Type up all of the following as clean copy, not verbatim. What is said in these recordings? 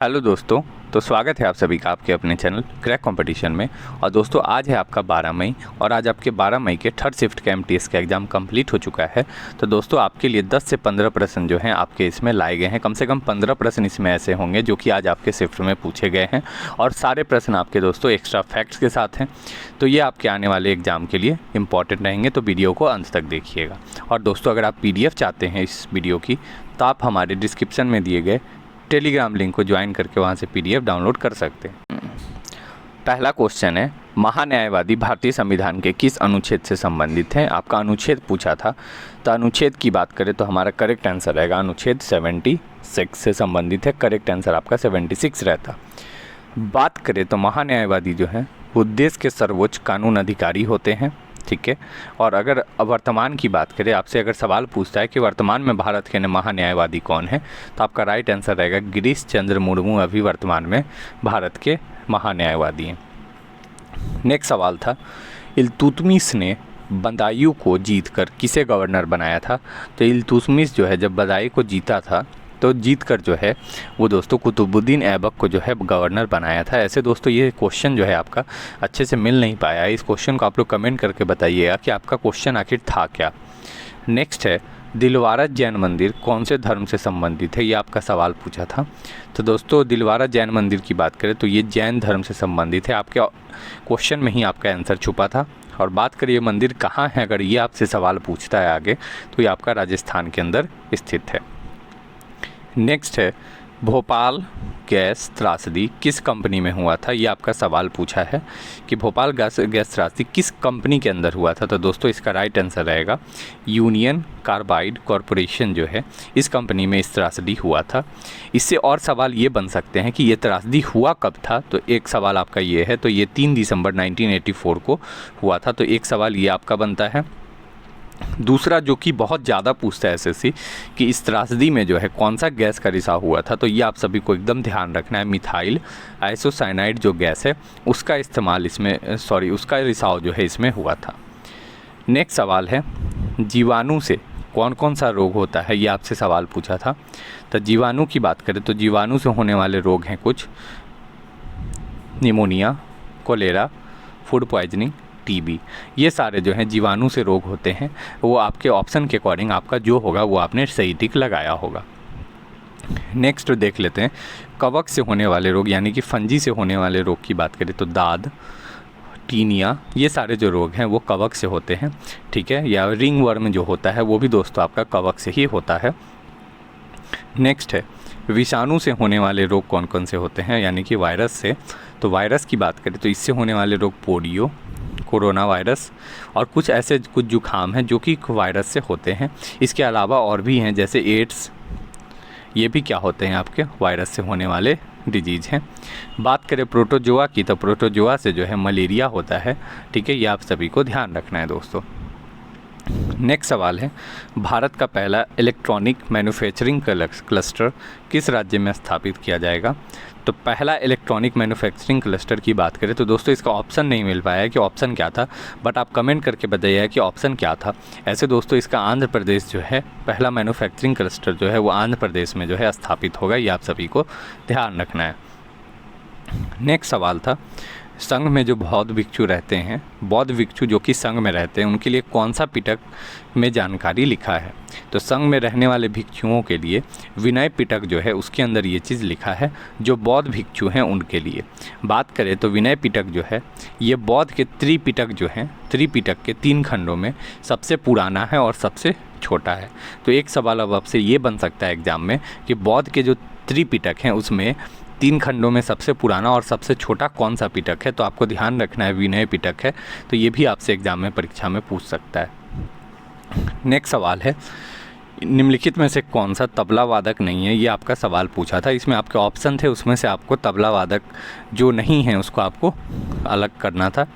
Hello दोस्तों, तो स्वागत है आप सभी का आपके अपने चैनल क्रैक कंपटीशन में। और दोस्तों आज है आपका 12 मई और आज आपके 12 मई के थर्ड शिफ्ट के एमटीएस का एग्ज़ाम कंप्लीट हो चुका है। तो दोस्तों आपके लिए 10 से 15 प्रश्न जो हैं आपके इसमें लाए गए हैं। कम से कम 15 प्रश्न इसमें ऐसे होंगे जो कि आज आपके शिफ्ट में पूछे गए हैं और सारे प्रश्न आपके दोस्तों एक्स्ट्रा फैक्ट्स के साथ हैं। तो ये आपके आने वाले एग्ज़ाम के लिए इंपॉर्टेंट रहेंगे, तो वीडियो को अंत तक देखिएगा। और दोस्तों अगर आप PDF चाहते हैं इस वीडियो की तो आप हमारे डिस्क्रिप्शन में दिए गए टेलीग्राम लिंक को ज्वाइन करके वहाँ से PDF डाउनलोड कर सकते हैं। पहला क्वेश्चन है, महान्यायवादी भारतीय संविधान के किस अनुच्छेद से संबंधित हैं? आपका अनुच्छेद पूछा था, तो अनुच्छेद की बात करें तो हमारा करेक्ट आंसर रहेगा अनुच्छेद 76 से संबंधित है। करेक्ट आंसर आपका 76 रहता। बात करें तो महान्यायवादी जो है वो देश के सर्वोच्च कानून अधिकारी होते हैं, ठीक है। और अगर वर्तमान की बात करें, आपसे अगर सवाल पूछता है कि वर्तमान में भारत के महान्यायवादी कौन है, तो आपका राइट आंसर रहेगा गिरीश चंद्र मुर्मू अभी वर्तमान में भारत के महान्यायवादी हैं। नेक्स्ट सवाल था, इल्तुतमिश ने बदायूं को जीतकर किसे गवर्नर बनाया था? तो इल्तुतमिश जो है जब बदायूं को जीता था तो जीतकर जो है वो दोस्तों कुतुबुद्दीन ऐबक को जो है गवर्नर बनाया था। ऐसे दोस्तों ये क्वेश्चन जो है आपका अच्छे से मिल नहीं पाया है। इस क्वेश्चन को आप लोग कमेंट करके बताइएगा कि आपका क्वेश्चन आखिर था क्या। नेक्स्ट है, दिलवारा जैन मंदिर कौन से धर्म से संबंधित है? ये आपका सवाल पूछा था। तो दोस्तों दिलवारा जैन मंदिर की बात करें तो ये जैन धर्म से संबंधित है। आपके क्वेश्चन में ही आपका आंसर छुपा था। और बात करिए मंदिर कहाँ है, अगर ये आपसे सवाल पूछता है आगे, तो ये आपका राजस्थान के अंदर स्थित है। नेक्स्ट है, भोपाल गैस त्रासदी किस कंपनी में हुआ था? ये आपका सवाल पूछा है कि भोपाल गैस त्रासदी किस कंपनी के अंदर हुआ था। तो दोस्तों इसका राइट आंसर रहेगा यूनियन कार्बाइड कॉरपोरेशन जो है इस कंपनी में इस त्रासदी हुआ था। इससे और सवाल ये बन सकते हैं कि ये त्रासदी हुआ कब था। तो एक सवाल आपका ये है, तो ये 3 दिसंबर 1984 को हुआ था। तो एक सवाल ये आपका बनता है। दूसरा जो कि बहुत ज़्यादा पूछता है SSC कि इस त्रासदी में जो है कौन सा गैस का रिसाव हुआ था, तो ये आप सभी को एकदम ध्यान रखना है। मिथाइल आइसोसाइनाइड जो गैस है उसका इस्तेमाल इसमें उसका रिसाव जो है इसमें हुआ था। नेक्स्ट सवाल है, जीवाणु से कौन कौन सा रोग होता है? ये आपसे सवाल पूछा था। तो जीवाणु की बात करें तो जीवाणु से होने वाले रोग हैं कुछ, pneumonia, cholera, food poisoning, TB। ये सारे जो हैं जीवाणु से रोग होते हैं। वो आपके ऑप्शन के अकॉर्डिंग आपका जो होगा वो आपने सही टिक लगाया होगा। नेक्स्ट देख लेते हैं, कवक से होने वाले रोग यानी कि फंजी से होने वाले रोग की बात करें तो दाद, टीनिया, ये सारे जो रोग हैं वो कवक से होते हैं, ठीक है। या रिंग वर्म जो होता है वो भी दोस्तों आपका कवक से ही होता है। नेक्स्ट है, विषाणु से होने वाले रोग कौन कौन से होते हैं यानी कि वायरस से। तो वायरस की बात करें तो इससे होने वाले रोग पोलियो, कोरोना वायरस और कुछ जुकाम हैं जो कि वायरस से होते हैं। इसके अलावा और भी हैं जैसे एड्स, ये भी क्या होते हैं आपके वायरस से होने वाले डिजीज़ हैं। बात करें प्रोटोजोआ की तो प्रोटोजोआ से जो है मलेरिया होता है, ठीक है। ये आप सभी को ध्यान रखना है दोस्तों। नेक्स्ट सवाल है, भारत का पहला इलेक्ट्रॉनिक मैन्युफैक्चरिंग क्लस्टर किस राज्य में स्थापित किया जाएगा? तो पहला इलेक्ट्रॉनिक मैन्युफैक्चरिंग क्लस्टर की बात करें तो दोस्तों इसका ऑप्शन नहीं मिल पाया है कि ऑप्शन क्या था, बट आप कमेंट करके बताइए कि ऑप्शन क्या था। ऐसे दोस्तों इसका आंध्र प्रदेश जो है पहला मैन्युफैक्चरिंग क्लस्टर जो है वो आंध्र प्रदेश में जो है स्थापित होगा। ये आप सभी को ध्यान रखना है। नेक्स्ट सवाल था, संघ में जो बौद्ध भिक्षु रहते हैं, बौद्ध भिक्षु जो कि संघ में रहते हैं उनके लिए कौन सा पिटक में जानकारी लिखा है? तो संघ में रहने वाले भिक्षुओं के लिए विनय पिटक जो है उसके अंदर ये चीज़ लिखा है जो बौद्ध भिक्षु हैं उनके लिए। बात करें तो विनय पिटक जो है ये बौद्ध के त्रिपिटक जो हैं, त्रिपिटक के 3 खंडों में सबसे पुराना है और सबसे छोटा है। तो एक सवाल अब आपसे ये बन सकता है एग्ज़ाम में कि बौद्ध के जो त्रिपिटक हैं उसमें 3 खंडों में सबसे पुराना और सबसे छोटा कौन सा पिटक है? तो आपको ध्यान रखना है विनय पिटक है। तो ये भी आपसे एग्जाम में परीक्षा में पूछ सकता है। नेक्स्ट सवाल है, निम्नलिखित में से कौन सा तबला वादक नहीं है? ये आपका सवाल पूछा था। इसमें आपके ऑप्शन थे, उसमें से आपको तबला वादक जो नहीं है उसको आपको अलग करना था।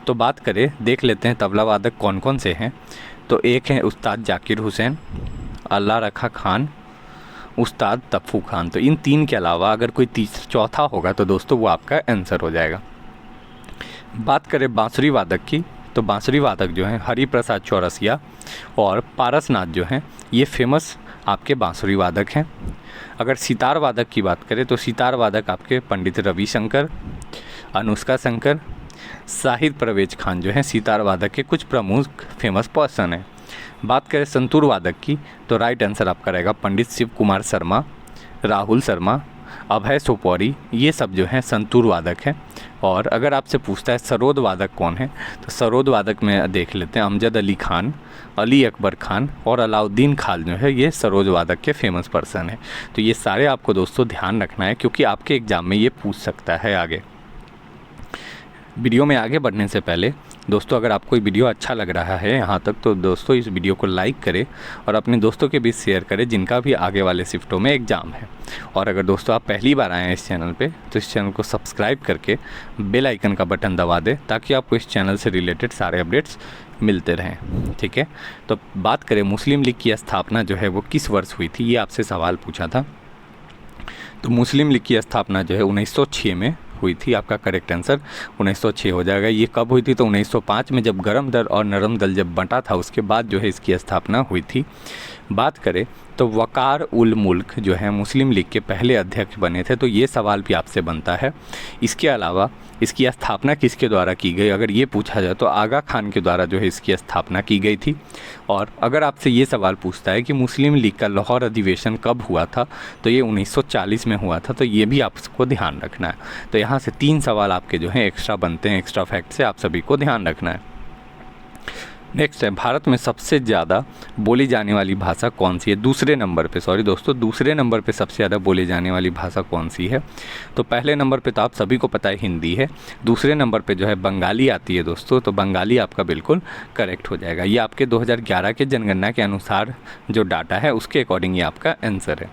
तो बात करें, देख लेते हैं तबला वादक कौन कौन से हैं। तो एक है उस्ताद जाकिर हुसैन, अल्लाह रखा खान, उस्ताद तप्पू खान। तो इन 3 के अलावा अगर कोई चौथा होगा तो दोस्तों वो आपका आंसर हो जाएगा। बात करें बांसुरी वादक की तो बांसुरी वादक जो हैं हरि प्रसाद चौरसिया और पारसनाथ जो हैं ये फेमस आपके बांसुरी वादक हैं। अगर सितार वादक की बात करें तो सितार वादक आपके पंडित रविशंकर, अनुष्का शंकर, साहिर परवेज खान जो हैं सितार वादक के कुछ प्रमुख फेमस पर्सन हैं। बात करें संतूर वादक की तो राइट आंसर आपका रहेगा पंडित शिव कुमार शर्मा, राहुल शर्मा, अभय सोपौरी, ये सब जो हैं संतूर वादक हैं। और अगर आपसे पूछता है सरोद वादक कौन है, तो सरोद वादक में देख लेते हैं अमजद अली खान, अली अकबर खान और अलाउद्दीन खान जो है ये सरोद वादक के फेमस पर्सन है। तो ये सारे आपको दोस्तों ध्यान रखना है, क्योंकि आपके एग्ज़ाम में ये पूछ सकता है आगे। वीडियो में आगे बढ़ने से पहले दोस्तों, अगर आपको ये वीडियो अच्छा लग रहा है यहाँ तक, तो दोस्तों इस वीडियो को लाइक करें और अपने दोस्तों के बीच शेयर करें जिनका भी आगे वाले शिफ्टों में एग्ज़ाम है। और अगर दोस्तों आप पहली बार आए हैं इस चैनल पे, तो इस चैनल को सब्सक्राइब करके बेल आइकन का बटन दबा दें, ताकि आपको इस चैनल से रिलेटेड सारे अपडेट्स मिलते रहें। ठीक है, तो बात करें मुस्लिम लीग की स्थापना जो है वो किस वर्ष हुई थी, ये आपसे सवाल पूछा था। तो मुस्लिम लीग की स्थापना जो है 1906 में हुई थी। आपका करेक्ट आंसर 1906 हो जाएगा। ये कब हुई थी, तो 1905 में जब गरम दल और नरम दल जब बंटा था, उसके बाद जो है इसकी स्थापना हुई थी। बात करें तो वकार उल मुल्क जो है मुस्लिम लीग के पहले अध्यक्ष बने थे, तो ये सवाल भी आपसे बनता है। इसके अलावा इसकी स्थापना किसके द्वारा की गई, अगर ये पूछा जाए तो आगा खान के द्वारा जो है इसकी स्थापना की गई थी। और अगर आपसे ये सवाल पूछता है कि मुस्लिम लीग का लाहौर अधिवेशन कब हुआ था, तो ये 1940 में हुआ था। तो ये भी आपको ध्यान रखना है। तो यहाँ से 3 सवाल आपके जो हैं एक्स्ट्रा बनते हैं, एक्स्ट्रा फैक्ट से आप सभी को ध्यान रखना है। नेक्स्ट है, भारत में सबसे ज़्यादा बोली जाने वाली भाषा कौन सी है? दूसरे नंबर पे सबसे ज़्यादा बोली जाने वाली भाषा कौन सी है? तो पहले नंबर पे तो आप सभी को पता है हिंदी है। दूसरे नंबर पे जो है बंगाली आती है दोस्तों, तो बंगाली आपका बिल्कुल करेक्ट हो जाएगा। ये आपके 2011 के जनगणना के अनुसार जो डाटा है उसके अकॉर्डिंग ये आपका आंसर है।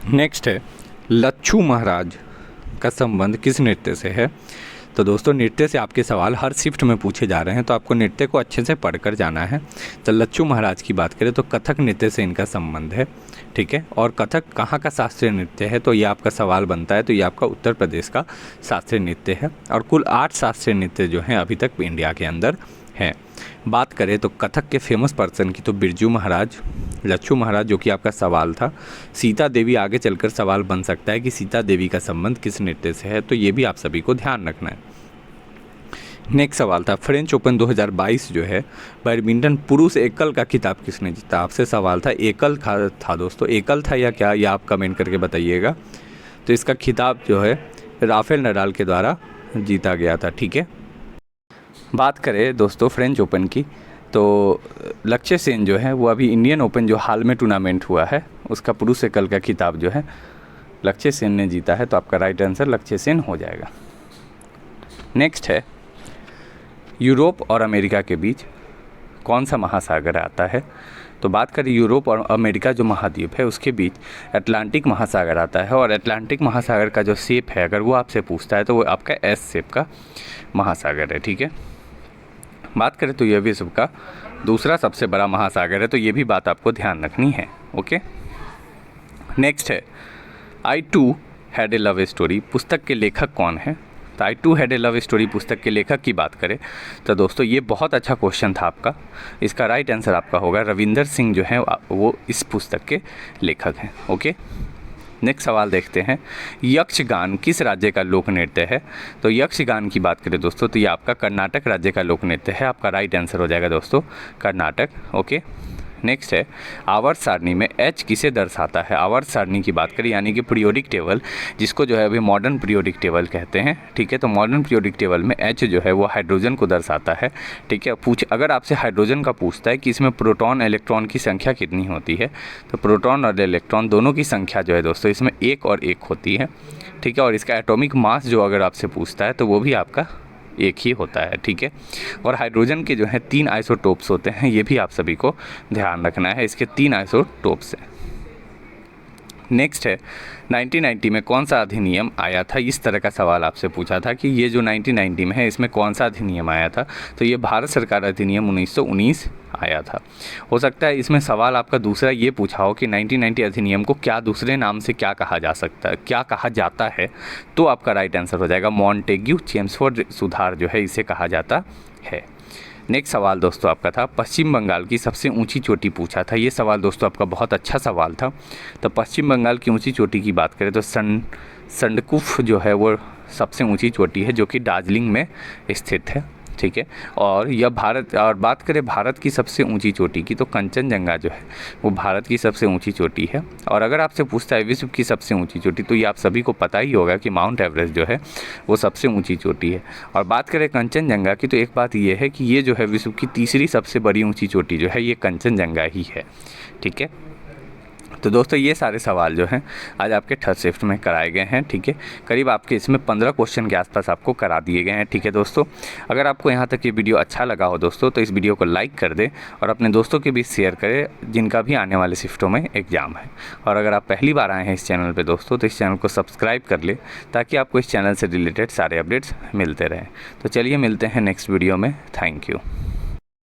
नेक्स्ट है, लच्छू महाराज का संबंध किस नृत्य से है? तो दोस्तों नृत्य से आपके सवाल हर शिफ्ट में पूछे जा रहे हैं, तो आपको नृत्य को अच्छे से पढ़कर जाना है। तो लच्छू महाराज की बात करें तो कथक नृत्य से इनका संबंध है। ठीक है, और कथक कहाँ का शास्त्रीय नृत्य है, तो ये आपका सवाल बनता है। तो ये आपका उत्तर प्रदेश का शास्त्रीय नृत्य है। और कुल 8 शास्त्रीय नृत्य जो हैं अभी तक इंडिया के अंदर हैं। बात करें तो कथक के फेमस पर्सन की, तो बिरजू महाराज, लच्छू महाराज जो कि आपका सवाल था, सीता देवी आगे चलकर सवाल बन सकता है कि सीता देवी का संबंध किस नृत्य से है, तो ये भी आप सभी को ध्यान रखना है। नेक्स्ट सवाल था, फ्रेंच ओपन 2022 जो है बैडमिंटन पुरुष एकल का खिताब किसने जीता? आपसे सवाल था एकल था दोस्तों, एकल था या क्या, या आप कमेंट करके बताइएगा। तो इसका खिताब जो है राफेल नडाल के द्वारा जीता गया था। ठीक है, बात करें दोस्तों फ्रेंच ओपन की, तो लक्ष्य सेन जो है वो अभी इंडियन ओपन जो हाल में टूर्नामेंट हुआ है उसका पुरुष एकल का खिताब जो है लक्ष्य सेन ने जीता है। तो आपका राइट आंसर लक्ष्य सेन हो जाएगा। नेक्स्ट है, यूरोप और अमेरिका के बीच कौन सा महासागर आता है? तो बात करें यूरोप और अमेरिका जो महाद्वीप है उसके बीच अटलांटिक महासागर आता है। और अटलांटिक महासागर का जो शेप है अगर वो आपसे पूछता है तो वो आपका एस शेप का महासागर है। ठीक है, बात करें तो यह विश्व का दूसरा सबसे बड़ा महासागर है, तो ये भी बात आपको ध्यान रखनी है। ओके, नेक्स्ट है, I too had a love story पुस्तक के लेखक कौन है? तो I too had a love story पुस्तक के लेखक की बात करें तो दोस्तों ये बहुत अच्छा क्वेश्चन था आपका। इसका राइट आंसर आपका होगा रविंदर सिंह जो है वो इस पुस्तक के लेखक हैं। ओके, नेक्स्ट सवाल देखते हैं, यक्षगान किस राज्य का लोक नृत्य है? तो यक्षगान की बात करें दोस्तों तो ये आपका कर्नाटक राज्य का लोक नृत्य है। आपका राइट आंसर हो जाएगा दोस्तों कर्नाटक। ओके, नेक्स्ट है, आवर्त सारणी में एच किसे दर्शाता है? आवर्त सारणी की बात करें यानी कि पीरियोडिक टेबल, जिसको जो है अभी मॉडर्न पीरियोडिक टेबल कहते हैं। ठीक है, तो मॉडर्न पीरियोडिक टेबल में एच जो है वो हाइड्रोजन को दर्शाता है। ठीक है, अगर आपसे हाइड्रोजन का पूछता है कि इसमें प्रोटॉन इलेक्ट्रॉन की संख्या कितनी होती है, तो प्रोटॉन और इलेक्ट्रॉन दोनों की संख्या जो है दोस्तों इसमें 1 और 1 होती है। ठीक है, और इसका एटॉमिक मास जो अगर आपसे पूछता है तो वो भी आपका 1 ही होता है। ठीक है, और हाइड्रोजन के जो है 3 आइसोटोप्स होते हैं, ये भी आप सभी को ध्यान रखना है। इसके 3 आइसोटोप्स हैं। नेक्स्ट है, 1990 में कौन सा अधिनियम आया था? इस तरह का सवाल आपसे पूछा था कि ये जो 1990 में है इसमें कौन सा अधिनियम आया था? तो ये भारत सरकार अधिनियम 1919 आया था। हो सकता है इसमें सवाल आपका दूसरा ये पूछा हो कि 1990 अधिनियम को क्या दूसरे नाम से क्या कहा जा सकता है, क्या कहा जाता है? तो आपका राइट आंसर हो जाएगा मॉन्टेग्यू चेम्सफोर्ड सुधार जो है इसे कहा जाता है। नेक्स्ट सवाल दोस्तों आपका था, पश्चिम बंगाल की सबसे ऊंची चोटी पूछा था। ये सवाल दोस्तों आपका बहुत अच्छा सवाल था। तो पश्चिम बंगाल की ऊंची चोटी की बात करें तो संडकुफ जो है वो सबसे ऊंची चोटी है, जो कि दार्जिलिंग में स्थित है। ठीक है, और यह भारत, और बात करें भारत की सबसे ऊंची चोटी की, तो कंचनजंगा जो है वो भारत की सबसे ऊंची चोटी है। और अगर आपसे पूछता है विश्व की सबसे ऊंची चोटी, तो ये आप सभी को पता ही होगा कि माउंट एवरेस्ट जो है वो सबसे ऊंची चोटी है। और बात करें कंचनजंगा की, तो एक बात ये है कि ये जो है विश्व की तीसरी सबसे बड़ी ऊंची चोटी जो है ये कंचनजंगा ही है। ठीक है, तो दोस्तों ये सारे सवाल जो हैं आज आपके थर्ड शिफ्ट में कराए गए हैं। ठीक है, करीब आपके इसमें 15 क्वेश्चन के आसपास आपको करा दिए गए हैं। ठीक है दोस्तों, अगर आपको यहाँ तक ये वीडियो अच्छा लगा हो दोस्तों, तो इस वीडियो को लाइक कर दें और अपने दोस्तों के बीच शेयर करें जिनका भी आने वाले शिफ्टों में एग्ज़ाम है। और अगर आप पहली बार आए हैं इस चैनल पर दोस्तों, तो इस चैनल को सब्सक्राइब कर लें ताकि आपको इस चैनल से रिलेटेड सारे अपडेट्स मिलते रहें। तो चलिए मिलते हैं नेक्स्ट वीडियो में। Thank you.